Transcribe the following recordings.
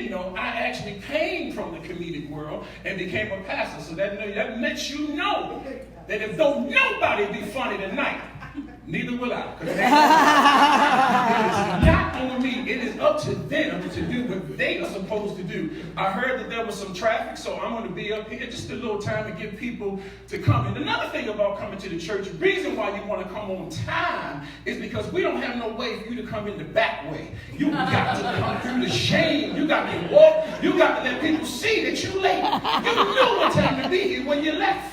didn't know, I actually came from the comedic world and became a pastor. So that lets you know that if don't nobody be funny tonight, neither will I. It is not on me. It is up to them to do what they are supposed to do. I heard that there was some traffic, so I'm going to be up here just a little time to give people to come. And another thing about coming to the church, the reason why you want to come on time is because we don't have no way for you to come in the back way. You got to come through the shame. You got to walk. You got to let people see that you're late. You knew what time to be here when you left.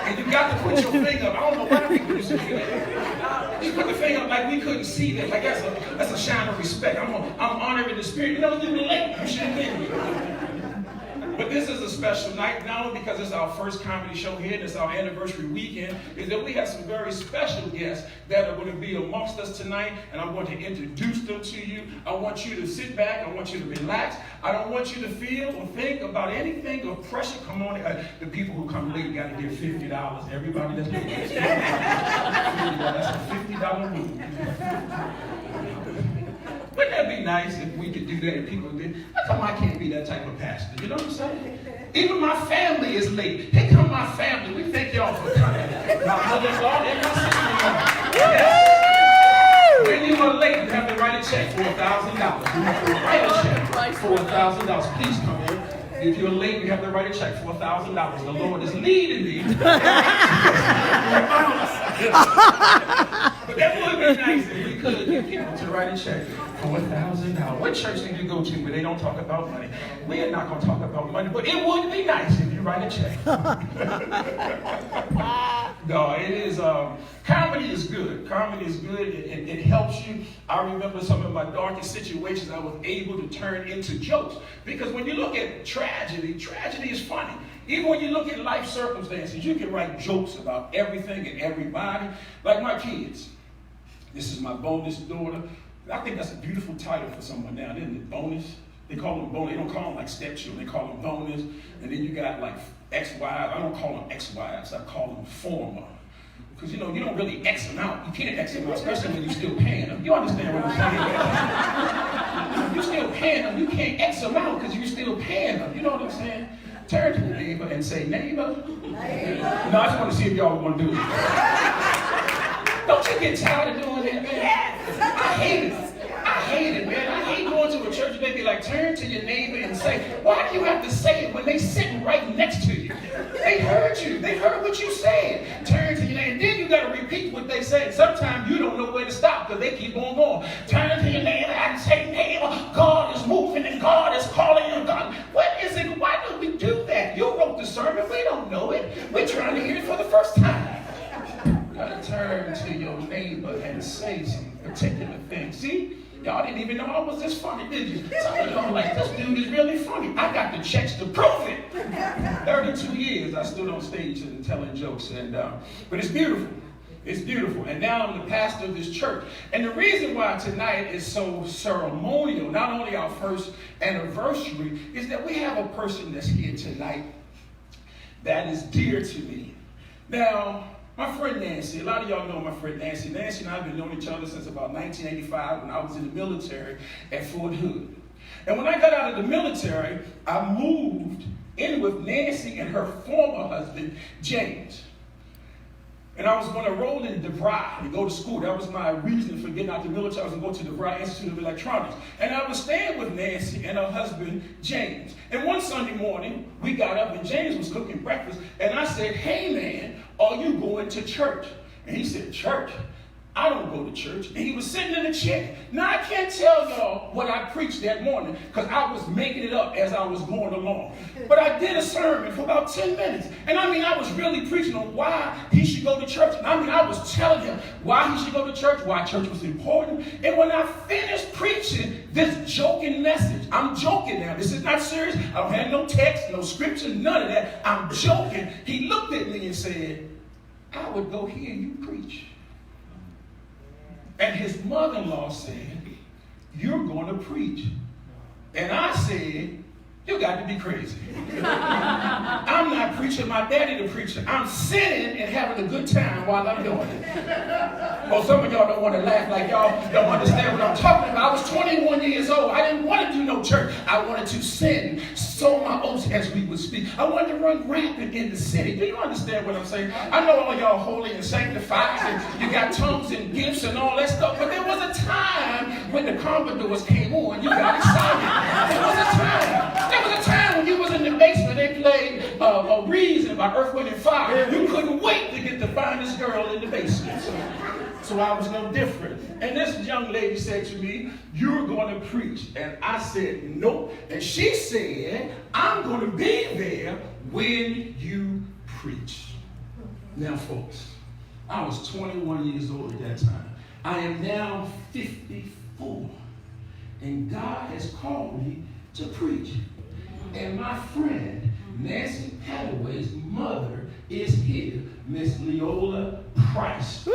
And you got to put your finger up. I don't know why people used to do that. You put the finger up like we couldn't see that. Like that's a sign of respect. I'm honoring the spirit. You know, you were late. You should have been here. But this is a special night, not only because it's our first comedy show here and it's our anniversary weekend, is that we have some very special guests that are going to be amongst us tonight, and I'm going to introduce them to you. I want you to sit back. I want you to relax. I don't want you to feel or think about anything of pressure. Come on, the people who come late got to give $50. Everybody that's doing this. That's a $50 move. Wouldn't that be nice if we could do that and people did? How come I can't be that type of pastor? You know what I'm saying? Even my family is late. Here come my family. We thank y'all for coming. My mother-in-law and my sister-in-law. Yes. When you are late, you have to write a check for $1,000. You have to write a check for $1,000. Please come here. If you're late, you have to write a check for $1,000. The Lord is leading me. But that would be nice if we could get people to write a check for $1,000. What church did you go to where they don't talk about money? We are not going to talk about money, but it would be nice if you write a check. No, it is, comedy is good. Comedy is good. It helps you. I remember some of my darkest situations I was able to turn into jokes. Because when you look at tragedy is funny. Even when you look at life circumstances, you can write jokes about everything and everybody. Like my kids. This is my bonus daughter. I think that's a beautiful title for someone now, isn't it? Bonus. They call them bonus. They don't call them like stepchildren. They call them bonus. And then you got like ex-wives. I don't call them ex-wives. I call them former. Because, you know, you don't really X them out. You can't X them out, especially when you're still paying them. You understand what I'm saying? You're still paying them. You can't X them out because you're still paying them. You know what I'm saying? Turn to your neighbor and say, neighbor. No, I just want to see if y'all want to do it. Don't you get tired of doing that, man? I hate it. I hate it, man. I hate going to a church and they be like, turn to your neighbor and say, why do you have to say it when they sitting right next to you? They heard you. They heard what you said. Turn to your neighbor. And then you got to repeat what they say. Sometimes you don't know where to stop because they keep on going. Turn to your neighbor and say, neighbor, God is moving and God is calling you. God, what is it? Why do we do that? You wrote the sermon. We don't know it. We're trying to hear it for the first time. You got to turn to your neighbor and say some particular things. See? Y'all didn't even know I was this funny, did you? Some of y'all like, this dude is really funny. I got the checks to prove it. 32 years I stood on stage and telling jokes. But it's beautiful. It's beautiful. And now I'm the pastor of this church. And the reason why tonight is so ceremonial, not only our first anniversary, is that we have a person that's here tonight that is dear to me. Now, my friend Nancy, a lot of y'all know my friend Nancy. Nancy and I have been knowing each other since about 1985 when I was in the military at Fort Hood. And when I got out of the military, I moved in with Nancy and her former husband, James. And I was going to enroll in DeVry and go to school. That was my reason for getting out of the military. I was going to go to DeVry Institute of Electronics. And I was staying with Nancy and her husband, James. And one Sunday morning, we got up and James was cooking breakfast. And I said, hey, man, are you going to church? And he said, church? I don't go to church. And he was sitting in a chair. Now, I can't tell y'all what I preached that morning because I was making it up as I was going along. But I did a sermon for about 10 minutes. And I mean, I was really preaching on why he should go to church. And I mean, I was telling him why he should go to church, why church was important. And when I finished preaching this joking message, I'm joking now. This is not serious. I don't have no text, no scripture, none of that. I'm joking. He looked at me and said, I would go hear you preach. And his mother-in-law said, you're going to preach. And I said, You got to be crazy. I'm not preaching, my daddy the preacher. I'm sitting and having a good time while I'm doing it. Oh, some of y'all don't want to laugh like y'all don't understand what I'm talking about. I was 21 years old. I didn't want to do no church. I wanted to sin, sow my oats as we would speak. I wanted to run rampant in the city. Do you understand what I'm saying? I know all y'all holy and sanctified and you got tongues and gifts and all that stuff, but there was a time when the Commodores came on, you got excited. There was a time. There was a time when you was in the basement, they played Reason by Earth, Wind, and Fire. You couldn't wait to get the finest girl in the basement. So I was no different. And this young lady said to me, "You're going to preach." And I said, "Nope." And she said, "I'm going to be there when you preach." Now, folks, I was 21 years old at that time. I am now 54. And God has called me to preach. And my friend, Nancy Hathaway's mother, is here, Miss Leola Price.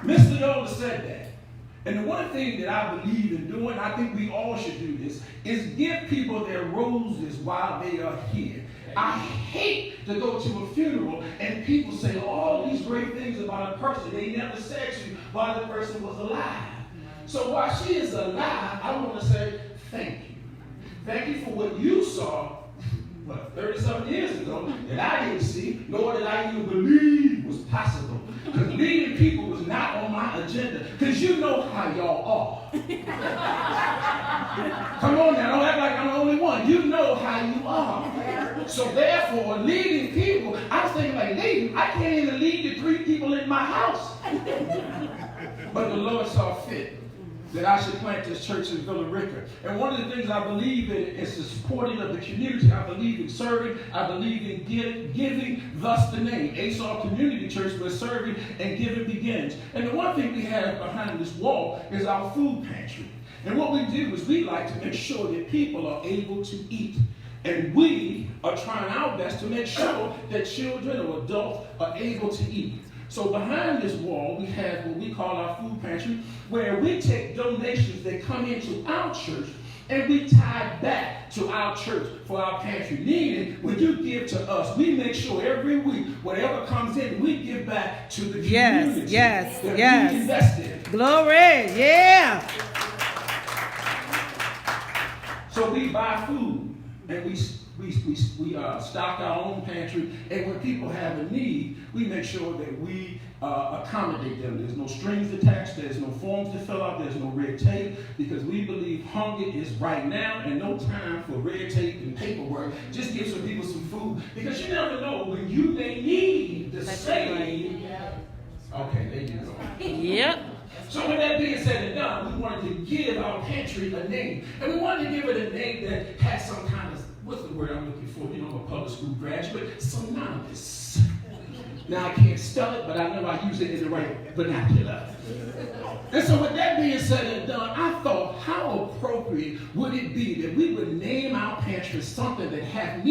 Miss Leola said that. And the one thing that I believe in doing, I think we all should do this, is give people their roses while they are here. I hate to go to a funeral and people say all these great things about a person they never said to you while the person was alive. So while she is alive, I want to say thank you. Thank you for what you saw, 30-something years ago that I didn't see, nor did I even believe was possible. Because leading people was not on my agenda. Because you know how y'all are. Come on now, don't act like I'm the only one. You know how you are. So therefore, leading people, I was thinking like, leading, I can't even lead the 3 people in my house. But the Lord saw fit that I should plant this church in Villa Rica. And one of the things I believe in is the supporting of the community. I believe in serving. I believe in giving, thus the name. ASAW Community Church, where serving and giving begins. And the one thing we have behind this wall is our food pantry. And what we do is we like to make sure that people are able to eat. And we are trying our best to make sure that children or adults are able to eat. So behind this wall, we have what we call our food pantry, where we take donations that come into our church and we tie back to our church for our pantry. Meaning, when you give to us, we make sure every week, whatever comes in, we give back to the community. Yes. We invest in. Glory, yeah. So we buy food and we stock our own pantry, and when people have a need, we make sure that we accommodate them. There's no strings attached, there's no forms to fill out, there's no red tape, because we believe hunger is right now and no time for red tape and paperwork. Just give some people some food, because you never know when you may need the same. Okay, there you go. Yep. So with that being said and done, we wanted to give our pantry a name. And we wanted to give it a name that has some kind of, what's the word I'm looking for? You know, I'm a public school graduate. Synonymous. Now I can't spell it, but I know I use it in the right vernacular. And so with that being said and done, I thought, how appropriate would it be that we would name our pantry something that will have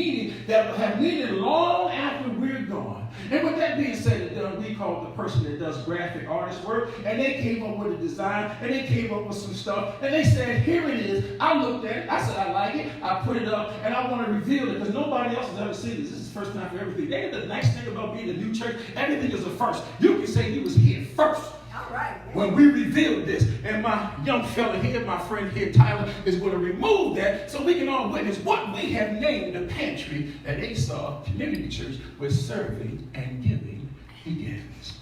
meaning long after we're gone. And with that being said and done, we called the person that does graphic artist work, and they came up with a design, and they came up with some stuff, and they said, here it is. I looked at it, I said, I like it, I put it up, and I want to reveal it, because nobody else has ever seen this. This is the first time for everything. They the nice thing about being a new church, everything is a first. You can say you was here first. All right. When we revealed this, and my young fella here, my friend here, Tyler, is going to remove that so we can all witness what we have named the pantry at ASAW Community Church, where serving and giving begins.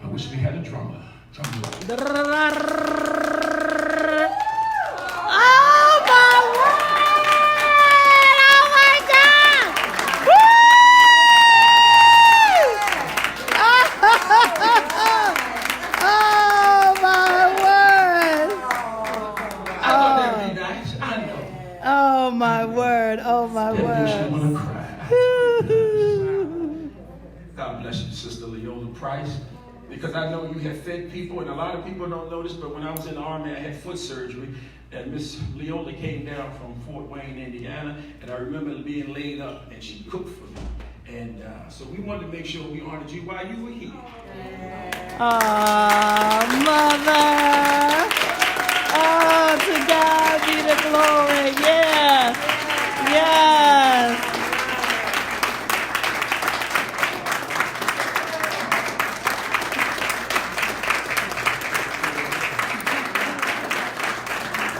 I wish we had a drummer. Oh my word! Oh my God! Oh my word! I thought that would be nice. I know. Oh my word! Oh my word! God bless you, Sister Leola Price. Because I know you have fed people, and a lot of people don't know this, but when I was in the Army, I had foot surgery, and Miss Leola came down from Fort Wayne, Indiana, and I remember being laid up, and she cooked for me. And So we wanted to make sure we honored you while you were here. Oh, Mother. Oh, to God be the glory. Yes. Yes.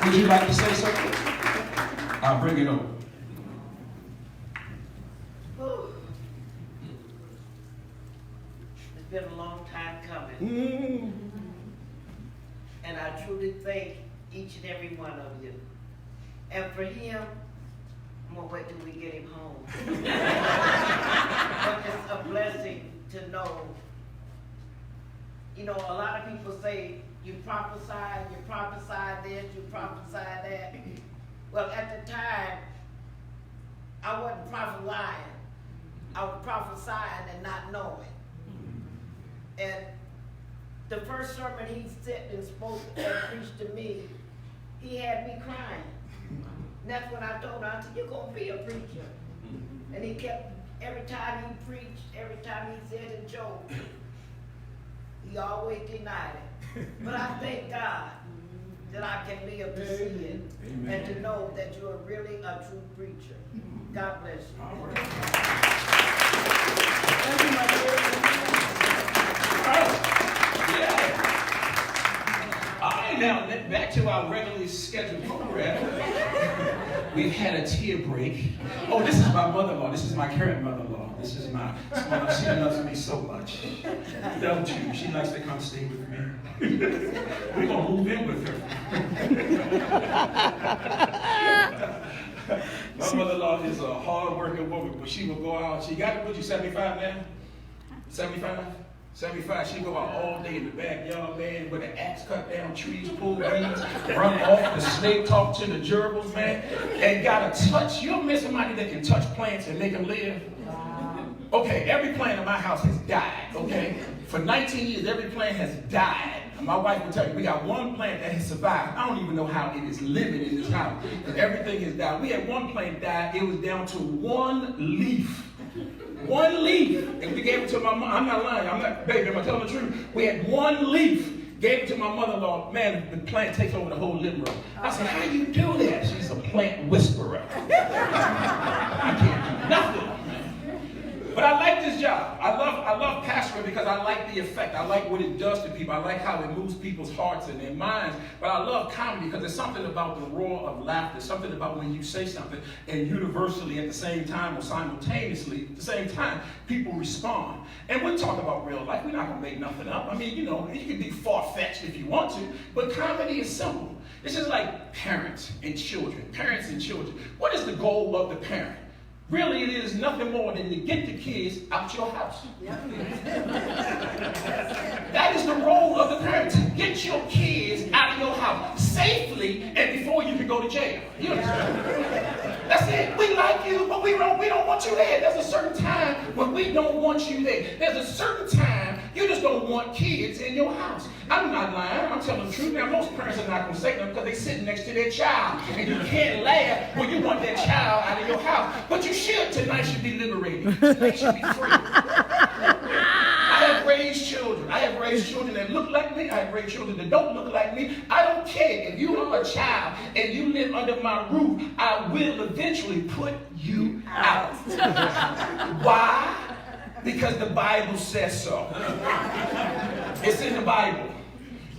Would you like to say something? I'll bring it over. It's been a long time coming. And I truly thank each and every one of you. And for him, I'm gonna wait till we get him home. But it's a blessing to know. You know, a lot of people say, you prophesy this, you prophesy that. Well, at the time, I wasn't prophesying. I was prophesying and not knowing. And the first sermon he said and spoke and preached to me, he had me crying. And that's when I told him, I said, you're going to be a preacher. And he kept, every time he preached, every time he said a joke, he always denied it. But I thank God that I can live to see it and to know that you're really a true preacher. God bless you. All right. Thank you, my dear. Yeah. All right, now back to our regularly scheduled program. We've had a tear break. Oh, this is my mother-in-law. This is my current mother-in-law. This is my mother. She loves me so much. Don't you? She likes to come stay with me. We're going to move in with her. My mother-in-law is a hard-working woman, but she will go out. She got to put you 75 now? 75? 75, she go out all day in the backyard, man, with an axe, cut down trees, pull weeds, run off the snake, talk to the gerbils, man, and got to touch. You'll miss somebody that can touch plants and make them live. Okay, every plant in my house has died, okay? For 19 years, every plant has died. My wife will tell you, we got one plant that has survived. I don't even know how it is living in this house, because everything has died. We had one plant die, it was down to one leaf. One leaf, and we gave it to my mom. I'm not lying. I'm not, baby, am I telling the truth? We had one leaf, gave it to my mother-in-law. Man, the plant takes over the whole living room. I said, how you do that? She's a plant whisperer. I can't do nothing. But I like this job. I love pastoring because I like the effect. I like what it does to people. I like how it moves people's hearts and their minds. But I love comedy because there's something about the roar of laughter, something about when you say something and universally at the same time or simultaneously at the same time, people respond. And we'll talk about real life. We're not going to make nothing up. I mean, you know, you can be far-fetched if you want to, but comedy is simple. It's just like parents and children. Parents and children. What is the goal of the parent? Really, it is nothing more than to get the kids out your house. That is the role of the parent, to get your kids out of your house safely and before you can go to jail. You understand? That's it. We like you, but we don't want you there. There's a certain time when we don't want you there. There's a certain time you just don't want kids in your house. I'm not lying. I'm telling the truth. Now, most parents are not going to say that because they're sitting next to their child. And you can't laugh when you want that child out of your house. But you should. Tonight should be liberating. Tonight should be free. I have raised children. I have raised children that look like me. I have raised children that don't look like me. I don't care. If you are a child and you live under my roof, I will eventually put you out. Why? Because the Bible says so. It's in the Bible.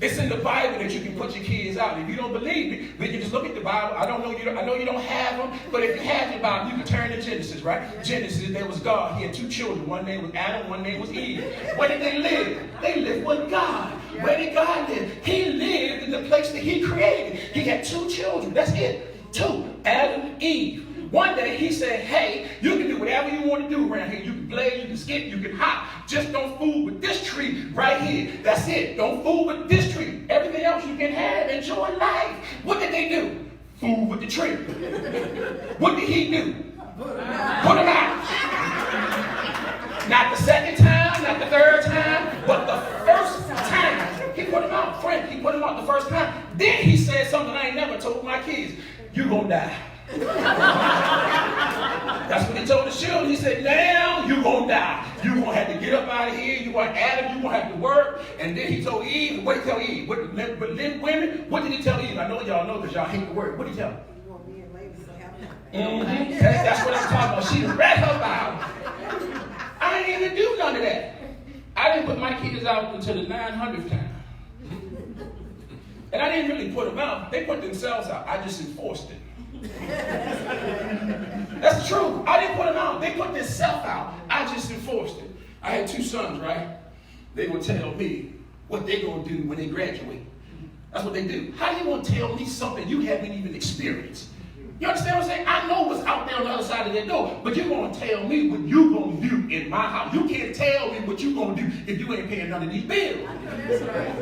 It's in the Bible that you can put your kids out. If you don't believe me, we can just look at the Bible. I know you don't have them, but if you have the Bible, you can turn to Genesis, right? Genesis, there was God. He had two children. One name was Adam, one name was Eve. Where did they live? They lived with God. Where did God live? He lived in the place that he created. He had two children. That's it. Two. Adam, Eve. One day he said, hey, you can do whatever you want to do around here. You can play, you can skip, you can hop. Just don't fool with this tree right here. That's it. Don't fool with this tree. Everything else you can have. Enjoy life. What did they do? Fool with the tree. What did he do? Put him out. Not the second time, not the third time, but the first time. He put him out. Frank, he put him out the first time. Then he said something I ain't never told my kids. You gonna die. That's what he told the children. He said, now you're going to die. You're going to have to get up out of here. You're going to Adam, you're going to have to work. And then he told Eve, what did he tell Eve? But then women, what did he tell Eve? I know y'all know because y'all hate the word. What did he tell her? That's what I'm talking about. She read her Bible. I didn't even do none of that. I didn't put my kids out until the 900th time. And I didn't really put them out. They put themselves out. I just enforced it. That's the truth. I didn't put them out. They put themselves out. I just enforced it. I had 2 sons, right? They would tell me what they're going to do when they graduate. That's what they do. How do you want to tell me something you haven't even experienced? You understand what I'm saying? I know what's out there on the other side of that door, but you're going to tell me what you're going to do in my house. You can't tell me what you're going to do if you ain't paying none of these bills.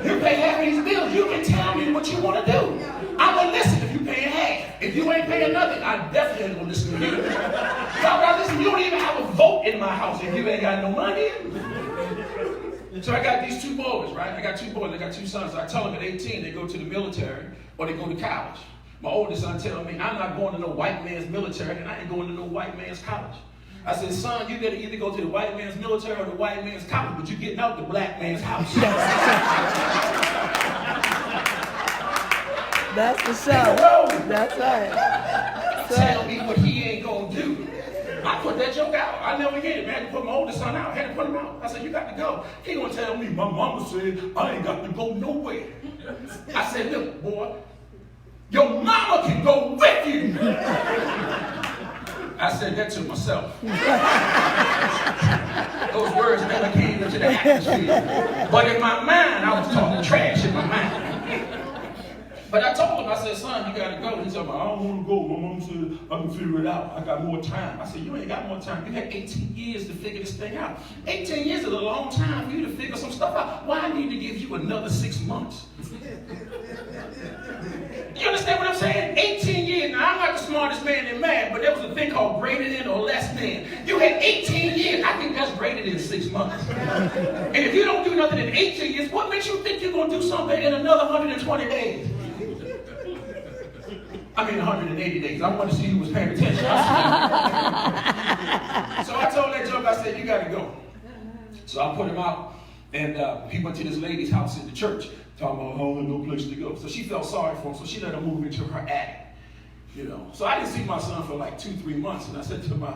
You pay half of these bills. You can tell me what you want to do. I'm going to listen if you paying half. If you ain't paying nothing, I definitely ain't going to listen to you. Listen, you don't even have a vote in my house if you ain't got no money. So I got these 2 boys, right? I got 2 boys. I got 2 sons. So I tell them at 18 they go to the military or they go to college. My oldest son tells me, I'm not going to no white man's military and I ain't going to no white man's college. I said, son, you better either go to the white man's military or the white man's college, but you're getting out the black man's house. That's the show. That's right. Tell me what he ain't going to do. I put that joke out. I never get it, man. I had to put my oldest son out. I had to put him out. I said, you got to go. He going to tell me, my mama said, I ain't got to go nowhere. I said, look, boy, your mama can go with you. I said that to myself. Those words never came into the atmosphere. But in my mind, I was talking trash in my mind. But I told him, I said, son, you got to go. He said, I don't want to go. My mom said, I can figure it out. I got more time. I said, you ain't got more time. You had 18 years to figure this thing out. 18 years is a long time for you to figure some stuff out. Why I need to give you another 6 months? You understand what I'm saying? 18 years. Now, I'm not the smartest man in math, but there was a thing called greater than or less than. You had 18 years. I think that's greater than 6 months. And if you don't do nothing in 18 years, what makes you think you're going to do something in another 120 days? I mean 180 days. I want to see who was paying attention. So I told that joke, I said, you got to go. So I put him out, and he went to this lady's house in the church, talking about, oh, no place to go. So she felt sorry for him, so she let him move into her attic. You know, so I didn't see my son for like 2-3 months, and I said to my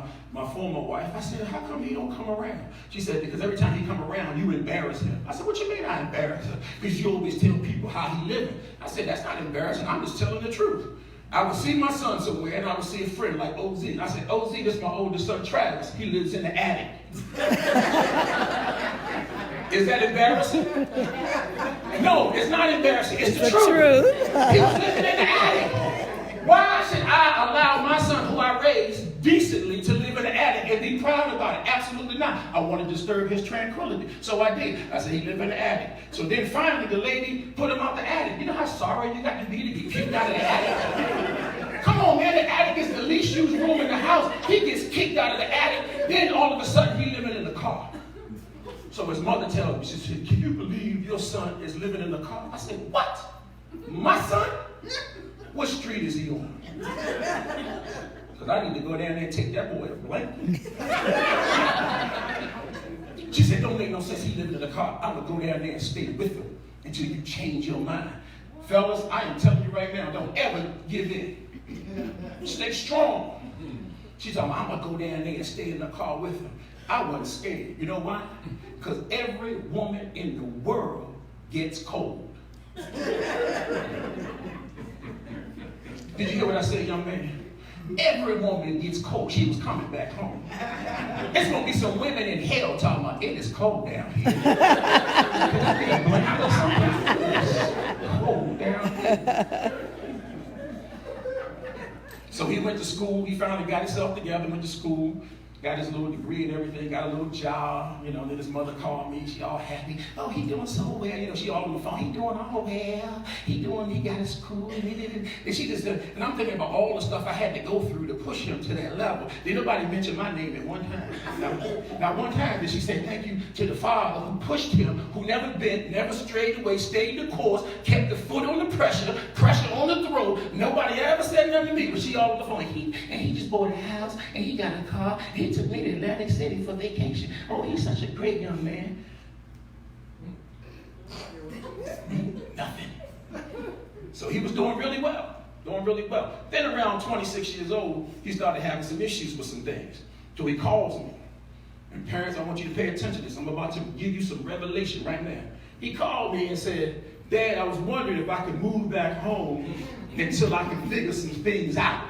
former wife, I said, how come he don't come around? She said, because every time he come around, you embarrass him. I said, what you mean I embarrass him? Because you always tell people how he living. I said, that's not embarrassing, I'm just telling the truth. I would see my son somewhere, and I would see a friend like OZ. I said, OZ, this is my oldest son, Travis. He lives in the attic. Is that embarrassing? No, it's not embarrassing. It's the truth. He was living in the attic. Why should I allow my son, who I raised decently, to live in the attic and be proud about it? Absolutely not. I want to disturb his tranquility. So I did. I said, he lived in the attic. So then finally the lady put him out the attic. You know how sorry you got to be to get kicked out of the attic? Come on, man. The attic is the least used room in the house. He gets kicked out of the attic. Then all of a sudden he living in the car. So his mother tells me, she said, can you believe your son is living in the car? I said, what? My son? What street is he on? Because I need to go down there and take that boy a blanket. She said, don't make no sense he living in the car. I'm going to go down there and stay with him until you change your mind. Fellas, I am telling you right now, don't ever give in. Stay strong. She said, I'm going to go down there and stay in the car with him. I wasn't scared. You know why? Because every woman in the world gets cold. Did you hear what I said, young man? Every woman gets cold. She was coming back home. There's going to be some women in hell talking about, it is cold down here. Can I be a blanket or something? It's cold down here. So he went to school. He finally got himself together, went to school. Got his little degree and everything, got a little job, you know, then his mother called me, she all happy. Oh, he doing so well, you know, she all on the phone, he doing all well, he got his school, and she just, and I'm thinking about all the stuff I had to go through to push him to that level. Did nobody mention my name at one time? Now one time did she say thank you to the Father who pushed him, who never bent, never strayed away, stayed the course, kept the foot on the pressure on the throat. Nobody ever said nothing to me, but she all on the phone, and he just bought a house, and he got a car, and he he took me to Atlantic City for vacation. Oh, he's such a great young man. Nothing. So he was doing really well. Then around 26 years old, he started having some issues with some things. So he calls me. And parents, I want you to pay attention to this. I'm about to give you some revelation right now. He called me and said, Dad, I was wondering if I could move back home until I can figure some things out.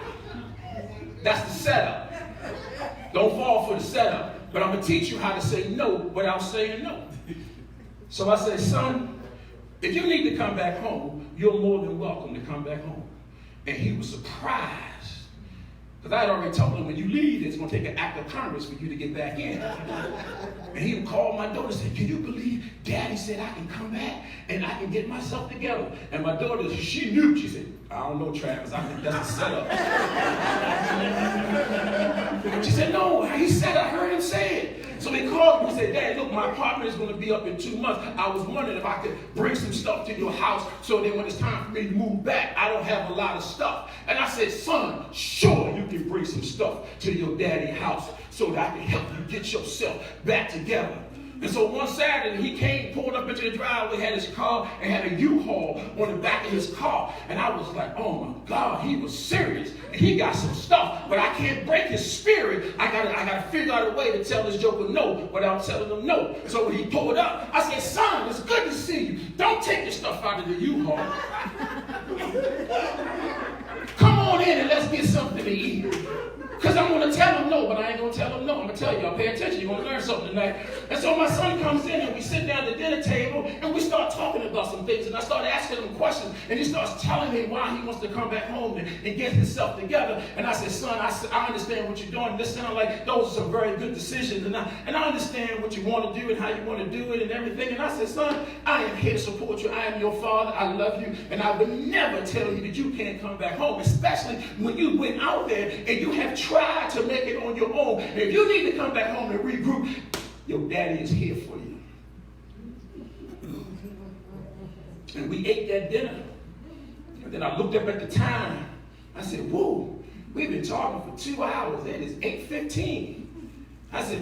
That's the setup. Don't fall for the setup. But I'm going to teach you how to say no without saying no. So I said, son, if you need to come back home, you're more than welcome to come back home. And he was surprised. Because I had already told him, when you leave, it's going to take an act of Congress for you to get back in. And he would call my daughter and say, can you believe Daddy said I can come back and I can get myself together? And my daughter, she knew. She said, I don't know, Travis. I think that's a setup. She said, no, he said, I heard him say it. So he called me and said, Dad, look, my apartment is going to be up in 2 months. I was wondering if I could bring some stuff to your house so that when it's time for me to move back, I don't have a lot of stuff. And I said, son, sure, you can bring some stuff to your daddy's house so that I can help you get yourself back together. And so one Saturday, he came, pulled up into the driveway, had his car, and had a U-Haul on the back of his car. And I was like, oh my God, he was serious. And he got some stuff, but I can't break his spirit. I gotta figure out a way to tell this joker no without telling him no. So when he pulled up, I said, son, it's good to see you. Don't take your stuff out of the U-Haul. Come on in and let's get something to eat. Because I'm going to tell him no, but I ain't going to tell him no. I'm going to tell y'all, pay attention. You're going to learn something tonight. And so my son comes in and we sit down at the dinner table and we start talking about some things. And I start asking him questions. And he starts telling me why he wants to come back home and get himself together. And I said, son, I understand what you're doing. This sounds like those are some very good decisions. And I understand what you want to do and how you want to do it and everything. And I said, son, I am here to support you. I am your father. I love you. And I would never tell you that you can't come back home, especially when you went out there and you have tried to make it on your own. And if you need to come back home and regroup, your daddy is here for you. And we ate that dinner. And then I looked up at the time. I said, whoa, we've been talking for 2 hours. It is 8:15. I said,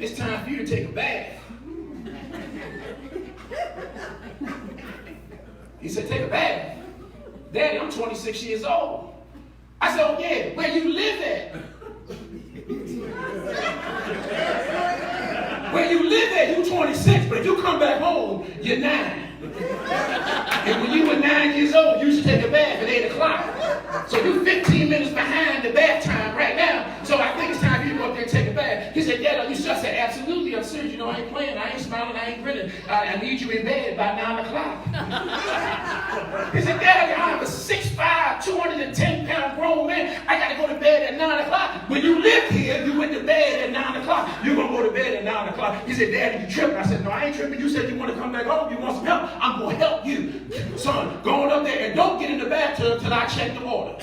it's time for you to take a bath. He said, take a bath. Daddy, I'm 26 years old. I said, oh yeah, where you live at? Where you live at, you 26, but if you come back home, you're 9. And when you were 9 years old, you used to take a bath at 8 o'clock. So you're 15 minutes behind the bath time right now. So I think it's time for you to go up there and take a bath. He said, Dad, are you sure? I said, absolutely, I'm serious. You know, I ain't playing, I ain't smiling, I ain't grinning. I need you in bed by 9 o'clock. He said, Dad, I'm a 6'5", 210-pound grown man. I got to go to bed at 9 o'clock. When you lived here, you went to bed at 9 o'clock. You're going to go to bed at 9 o'clock. He said, Daddy, you tripping? I said, no, I ain't tripping. You said you want to come back home. You want some help? I'm going to help you. Son, go on up there and don't get in the bathtub till I check the water.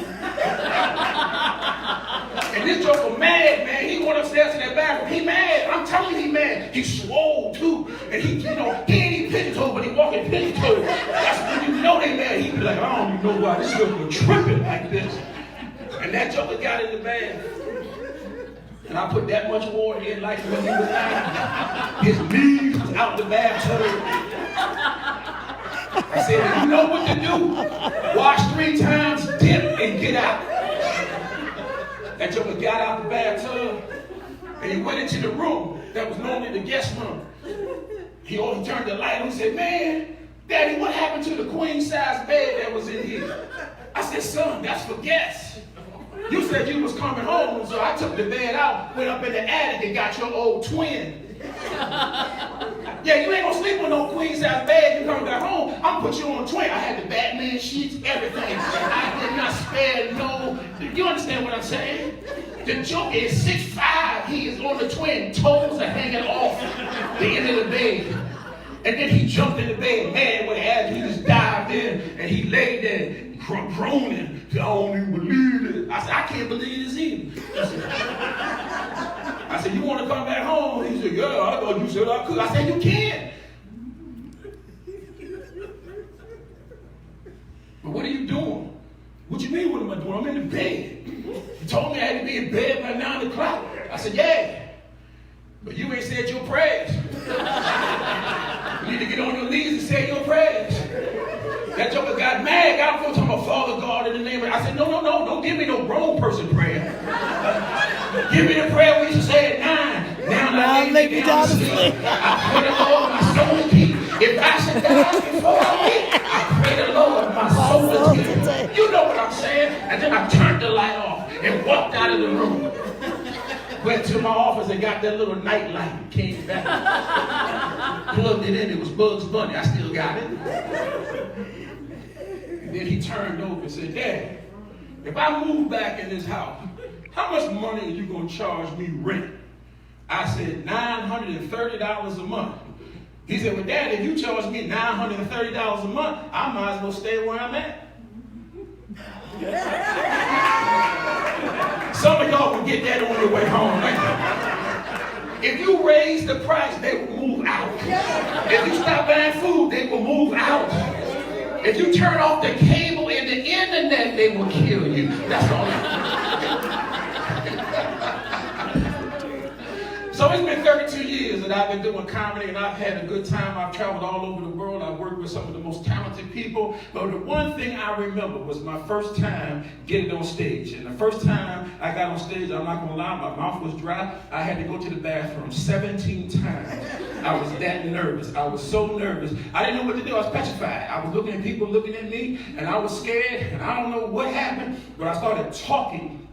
And this joker mad, man. He went upstairs to that bathroom. He mad. I'm telling you, he mad. He swole too. And he ain't even pigeon-toed, but he walking pigeon-toed. That's when you know they mad. He be like, I don't even know why this joker tripping like this. And that joker got in the bath. And I put that much water in like when he was out. His knees was out the bathtub. I said, you know what to do. Wash 3 times, dip, and get out. That joker got out the bathtub, and he went into the room that was normally the guest room. He turned the light on and said, man, Daddy, what happened to the queen-size bed that was in here? I said, son, that's for guests. You said you was coming home, so I took the bed out, went up in the attic, and got your old twin. Yeah, you ain't gonna sleep on no queen-size bed. You come back home, I'm gonna put you on a twin. I had the Batman sheets, everything. I did not spare no. You understand what I'm saying? The joker is 6'5". He is on the twin. Toes are hanging off the end of the bed. And then he jumped in the bed, man, with an attitude. He just dived in and he laid there groaning. I don't even believe it. I said, I can't believe this either. I said, you want to come back home? He said, yeah, I thought you said I could. I said, you can. But what are you doing? What you mean, what am I doing? I'm in the bed. You told me I had to be in bed by 9 o'clock. I I said, yeah, but you ain't said your prayers. You need to get on your knees and say your prayers. That joker got mad, got up talking about Father God in the name of, I said, no, don't give me no grown person prayer. Give me the prayer we used to say at 9. Now lay me down to sleep. I pray the Lord my soul to keep. If I should die before I meet, I pray the Lord my soul to keep. You know what I'm saying? And then I turned the light off and walked out of the room. Went to my office and got that little night light and came back. Plugged it in, it was Bugs Bunny. I still got it. And then he turned over and said, Dad, if I move back in this house, how much money are you going to charge me rent? I said, $930 a month. He said, well, Dad, if you charge me $930 a month, I might as well stay where I'm at. Some of y'all will get that on your way home. Right? If you raise the price, they will move out. If you stop buying food, they will move out. If you turn off the cable and the internet, they will kill you. That's all. So it's been 32 years that I've been doing comedy, and I've had a good time. I've traveled all over the world. I've worked with some of the most talented people. But the one thing I remember was my first time getting on stage. And the first time I got on stage, I'm not going to lie, my mouth was dry. I had to go to the bathroom 17 times. I was that nervous. I was so nervous. I didn't know what to do. I was petrified. I was looking at people looking at me, and I was scared, and I don't know what happened, but I started talking.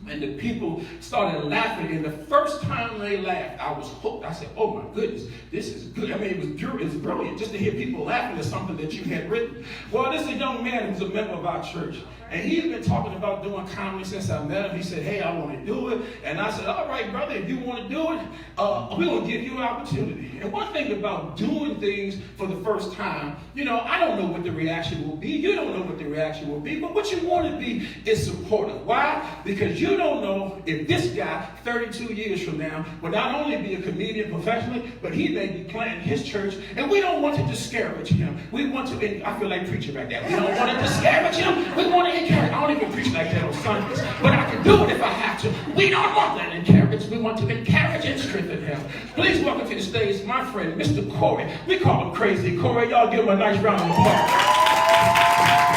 And the people started laughing, and the first time they laughed, I was hooked. I said, oh my goodness, this is good. I mean, it was brilliant just to hear people laughing at something that you had written. Well, this is a young man who's a member of our church, and he's been talking about doing comedy since I met him. He said, hey, I want to do it. And I said, all right, brother, if you want to do it, we're going to give you an opportunity. And one thing about doing things for the first time, you know, I don't know what the reaction will be. You don't know what the reaction will be, but what you want to be is supportive. Why? Because you don't know if this guy 32 years from now will not only be a comedian professionally, but he may be planting his church, and we don't want to discourage him. We want to, and I feel like preaching right now. We don't want to discourage him. We want to encourage. I don't even preach like that on Sundays, but I can do it if I have to. We don't want that encouragement. We want to encourage and strengthen him. Please welcome to the stage my friend, Mr. Corey. We call him Crazy Corey. Y'all give him a nice round of applause.